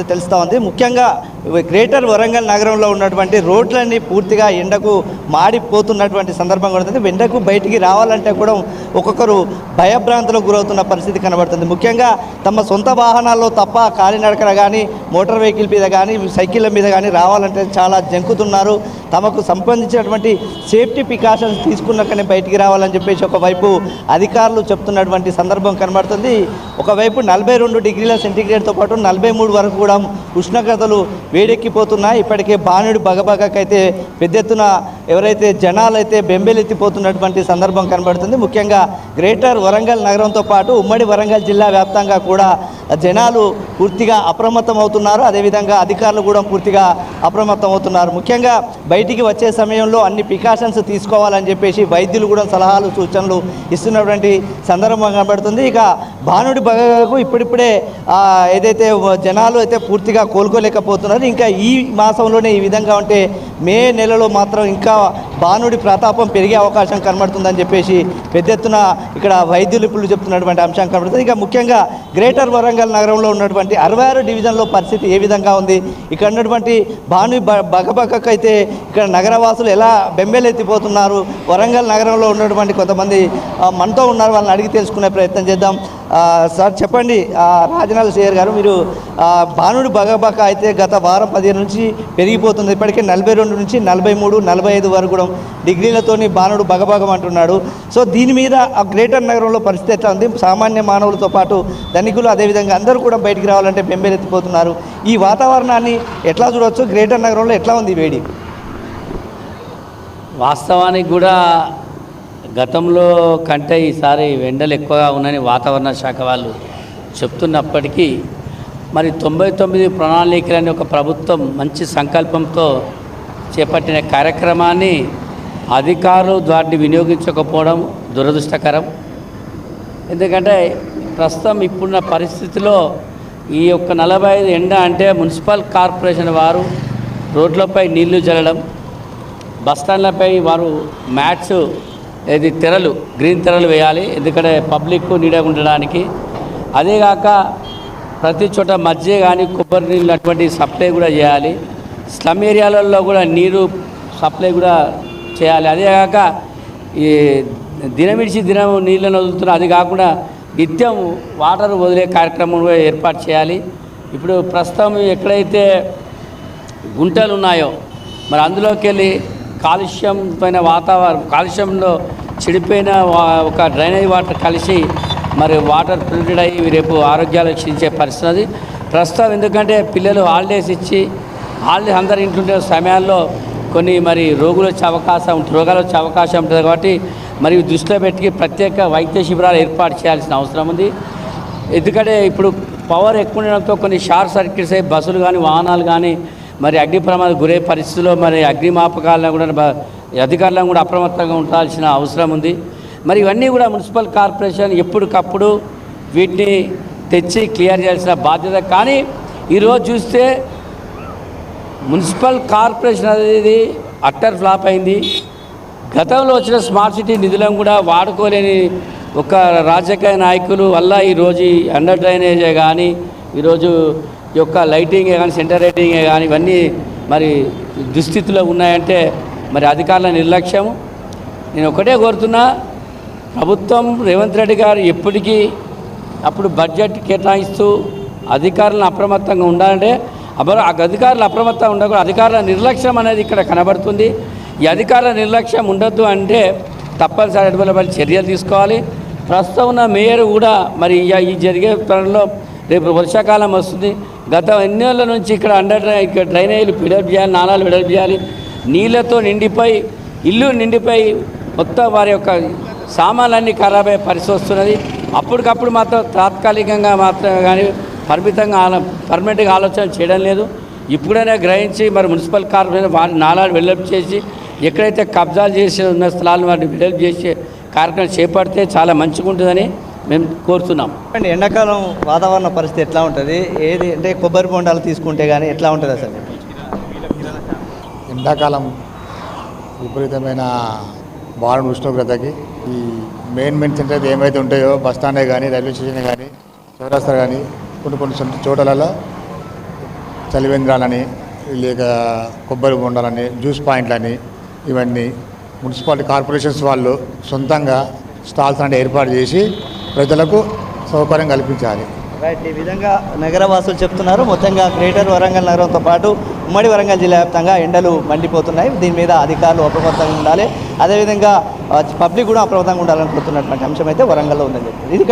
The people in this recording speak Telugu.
తెలుస్తూ ఉంది. ముఖ్యంగా గ్రేటర్ వరంగల్ నగరంలో ఉన్నటువంటి రోడ్లన్నీ పూర్తిగా ఎండకు మాడిపోతున్నటువంటి సందర్భం కనబడుతుంది. ఎండకు బయటికి రావాలంటే కూడా ఒక్కొక్కరు భయభ్రాంతులకు గురవుతున్న పరిస్థితి కనబడుతుంది. ముఖ్యంగా తమ సొంత వాహనాల్లో తప్ప కాలినడకన కానీ మోటార్ వెహికల్ మీద కానీ సైకిళ్ళ మీద కానీ రావాలంటే చాలా జంకుతున్నారు. తమకు సంబంధించినటువంటి సేఫ్టీ ప్రికాషన్స్ తీసుకున్నాకనే బయటికి రావాలని చెప్పేసి ఒకవైపు అధికారులు చెప్తున్నటువంటి సందర్భం కనబడుతుంది. ఒకవైపు 42 డిగ్రీల సెంటీగ్రేడ్తో పాటు 43 వరకు కూడా ఉష్ణోగ్రతలు వేడెక్కిపోతున్నాయి. ఇప్పటికే బాణుడి బగబగకైతే పెద్ద ఎత్తున ఎవరైతే జనాలు అయితే బెంబేలెత్తిపోతున్నటువంటి సందర్భం కనబడుతుంది. ముఖ్యంగా గ్రేటర్ వరంగల్ నగరంతో పాటు ఉమ్మడి వరంగల్ జిల్లా వ్యాప్తంగా కూడా జనాలు పూర్తిగా అప్రమత్తం అవుతున్నారు. అదేవిధంగా అధికారులు కూడా పూర్తిగా అప్రమత్తం అవుతున్నారు. ముఖ్యంగా బయటికి వచ్చే సమయంలో అన్ని ప్రికాషన్స్ తీసుకోవాలని చెప్పేసి వైద్యులు కూడా సలహాలు సూచనలు ఇస్తున్నటువంటి సందర్భం కనబడుతుంది. ఇక బాణుడి బగకు ఇప్పుడిప్పుడే ఏదైతే జనాలు అయితే పూర్తిగా కోలుకోలేకపోతున్నారు. ఇంకా ఈ మాసంలోనే ఈ విధంగా ఉంటే మే నెలలో మాత్రం ఇంకా బాణుడి ప్రతాపం పెరిగే అవకాశం కనబడుతుందని చెప్పేసి పెద్ద ఎత్తున ఇక్కడ వైద్యులు ఇప్పుడు చెప్తున్నటువంటి అంశం కనబడుతుంది. ఇక ముఖ్యంగా గ్రేటర్ వరంగల్ నగరంలో ఉన్నటువంటి 66 డివిజన్లో పరిస్థితి ఏ విధంగా ఉంది, ఇక్కడ ఉన్నటువంటి బాణుడి బగబగకైతే ఇక్కడ నగరవాసులు ఎలా బెంబేలెత్తిపోతున్నారు, వరంగల్ నగరంలో ఉన్నటువంటి కొంతమంది మనతో ఉన్నారు, వాళ్ళని అడిగి తెలుసుకునే ప్రయత్నం చేద్దాం. సార్ చెప్పండి, రాజనాథ్ సేయర్ గారు, మీరు బాణుడి బగబగ అయితే గత వారం 15 నుంచి పెరిగిపోతుంది. ఇప్పటికే 42 నుంచి 43, 45 వరకు కూడా డిగ్రీలతోని బాణుడు బగబగం అంటున్నాడు. సో దీని మీద ఆ గ్రేటర్ నగరంలో పరిస్థితి ఎట్లా ఉంది? సామాన్య మానవులతో పాటు ధనికులు అదేవిధంగా అందరూ కూడా బయటికి రావాలంటే బెంబేలెత్తిపోతున్నారు. ఈ వాతావరణాన్ని ఎట్లా చూడవచ్చు? గ్రేటర్ నగరంలో ఎట్లా ఉంది వేడి? వాస్తవానికి కూడా గతంలో కంటే ఈసారి ఎండలు ఎక్కువగా ఉన్నాయని వాతావరణ శాఖ వాళ్ళు చెప్తున్నప్పటికీ మరి 99 ప్రణాళికలని ఒక ప్రభుత్వం మంచి సంకల్పంతో చేపట్టిన కార్యక్రమాన్ని అధికారులు వాటిని వినియోగించకపోవడం దురదృష్టకరం. ఎందుకంటే ప్రస్తుతం ఇప్పుడున్న పరిస్థితిలో ఈ యొక్క 45 ఎండ అంటే మున్సిపల్ కార్పొరేషన్ వారు రోడ్లపై నీళ్లు జల్లడం, బస్టాండ్లపై వారు మ్యాట్స్ తెరలు గ్రీన్ తెరలు వేయాలి, ఎందుకంటే పబ్లిక్ నీడ ఉండడానికి. అదేగాక ప్రతి చోట మధ్య కానీ కొబ్బరి నీళ్ళు అటువంటి సప్లై కూడా చేయాలి. స్లమ్ ఏరియాలలో కూడా నీరు సప్లై కూడా చేయాలి. అదేగాక ఈ దినం విడిచి దినం నీళ్ళను వదులుతున్నా, అది కాకుండా నిత్యం వాటర్ వదిలే కార్యక్రమం కూడా ఏర్పాటు చేయాలి. ఇప్పుడు ప్రస్తుతం ఎక్కడైతే గుంటలు ఉన్నాయో మరి అందులోకి వెళ్ళి కాలుష్యం పైన వాతావరణం, కాలుష్యంలో చెడిపోయిన ఒక డ్రైనేజ్ వాటర్ కలిసి మరి వాటర్ పొల్యూటెడ్ అయ్యి రేపు ఆరోగ్యాలు క్షీణించే పరిస్థితి ప్రస్తుతం. ఎందుకంటే పిల్లలు హాలిడేస్ ఇచ్చి హాలిడేస్ అందరు ఇంటుండే సమయాల్లో కొన్ని మరి రోగాలు వచ్చే అవకాశం ఉంటుంది. కాబట్టి మరియు దృష్టిలో పెట్టి ప్రత్యేక వైద్య శిబిరాలు ఏర్పాటు చేయాల్సిన అవసరం ఉంది. ఎందుకంటే ఇప్పుడు పవర్ ఎక్కువ ఉండడంతో కొన్ని షార్ట్ సర్క్యూట్స్ అయ్యి బస్సులు కానీ వాహనాలు కానీ మరి అగ్ని ప్రమాదం గురే పరిస్థితుల్లో మరి అగ్నిమాపకాలను కూడా అధికారులను కూడా అప్రమత్తంగా ఉండాల్సిన అవసరం ఉంది. మరి ఇవన్నీ కూడా మున్సిపల్ కార్పొరేషన్ ఎప్పటికప్పుడు వీటిని తెచ్చి క్లియర్ చేయాల్సిన బాధ్యత. కానీ ఈరోజు చూస్తే మున్సిపల్ కార్పొరేషన్ అనేది అట్టర్ ఫ్లాప్ అయింది. గతంలో వచ్చిన స్మార్ట్ సిటీ నిధులను కూడా వాడుకోలేని ఒక రాజకీయ నాయకులు వల్ల ఈరోజు అండర్ డ్రైనేజే కానీ ఈరోజు యొక్క లైటింగే కానీ సెంటర్ లైటింగే కానీ ఇవన్నీ మరి దుస్థితిలో ఉన్నాయంటే మరి అధికారుల నిర్లక్ష్యము. నేను ఒకటే కోరుతున్నా, ప్రభుత్వం రేవంత్ రెడ్డి గారు ఎప్పటికీ అప్పుడు బడ్జెట్ కేటాయిస్తూ అధికారులను అప్రమత్తంగా ఉండాలంటే అధికారులు అప్రమత్తంగా ఉండకూడదు. అధికారుల నిర్లక్ష్యం అనేది ఇక్కడ కనబడుతుంది. ఈ అధికారుల నిర్లక్ష్యం ఉండొద్దు అంటే తప్పనిసరి అటువంటి చర్యలు తీసుకోవాలి. ప్రస్తుతం ఉన్న మేయర్ కూడా మరి ఈ జరిగే పనుల్లో రేపు వర్షాకాలం వస్తుంది. గత ఎన్నేళ్ల నుంచి ఇక్కడ డ్రైనేజీలు వెడల్పు చేయాలి, నాలాలు వెడల్పు చేయాలి. నీళ్ళతో నిండిపోయి ఇల్లు నిండిపోయి మొత్తం వారి యొక్క సామాన్లన్నీ ఖరాబ్ అయ్యే పరిస్థితి వస్తున్నది. అప్పటికప్పుడు మాత్రం తాత్కాలికంగా మాత్రమే కానీ పర్మనెంట్గా ఆలోచన చేయడం లేదు. ఇప్పుడైనా గ్రహించి మరి మున్సిపల్ కార్పొరేషన్ వారి నాలాలు వెడల్పు చేసి ఎక్కడైతే కబ్జాలు చేసి ఉన్న స్థలాలను వాటిని వెడల్పు చేసే కార్యక్రమం చేపడితే చాలా మంచిగా ఉంటుందని మేము కోరుతున్నాం. అండి, ఎండాకాలం వాతావరణ పరిస్థితి ఎట్లా ఉంటుంది? ఏది అంటే కొబ్బరి బొండాలు తీసుకుంటే కానీ ఎట్లా ఉంటుంది అసలు? ఎండాకాలం విపరీతమైన బారుడు ఉష్ణోగ్రతకి ఈ మెయిన్ సెంటర్ ఏమైతే ఉంటాయో బస్ స్టాండే కానీ రైల్వే స్టేషన్ కానీ చౌరస్తా కానీ కొన్ని చోట్లలో చలివేంద్రాలని లేక కొబ్బరి బొండాలని జ్యూస్ పాయింట్లని ఇవన్నీ మున్సిపాలిటీ కార్పొరేషన్స్ వాళ్ళు సొంతంగా స్టాల్స్ అంటే ఏర్పాటు చేసి ప్రజలకు సౌకర్యం కల్పించాలి. రైట్, ఈ విధంగా నగరవాసులు చెప్తున్నారు. మొత్తంగా గ్రేటర్ వరంగల్ నగరంతో పాటు ఉమ్మడి వరంగల్ జిల్లా వ్యాప్తంగా ఎండలు మండిపోతున్నాయి. దీని మీద అధికారులు అప్రమత్తంగా ఉండాలి, అదేవిధంగా పబ్లిక్ కూడా అప్రమత్తంగా ఉండాలని కోరుతున్నటువంటి అంశం అయితే వరంగల్లో ఉందని చెప్తుంది. ఇది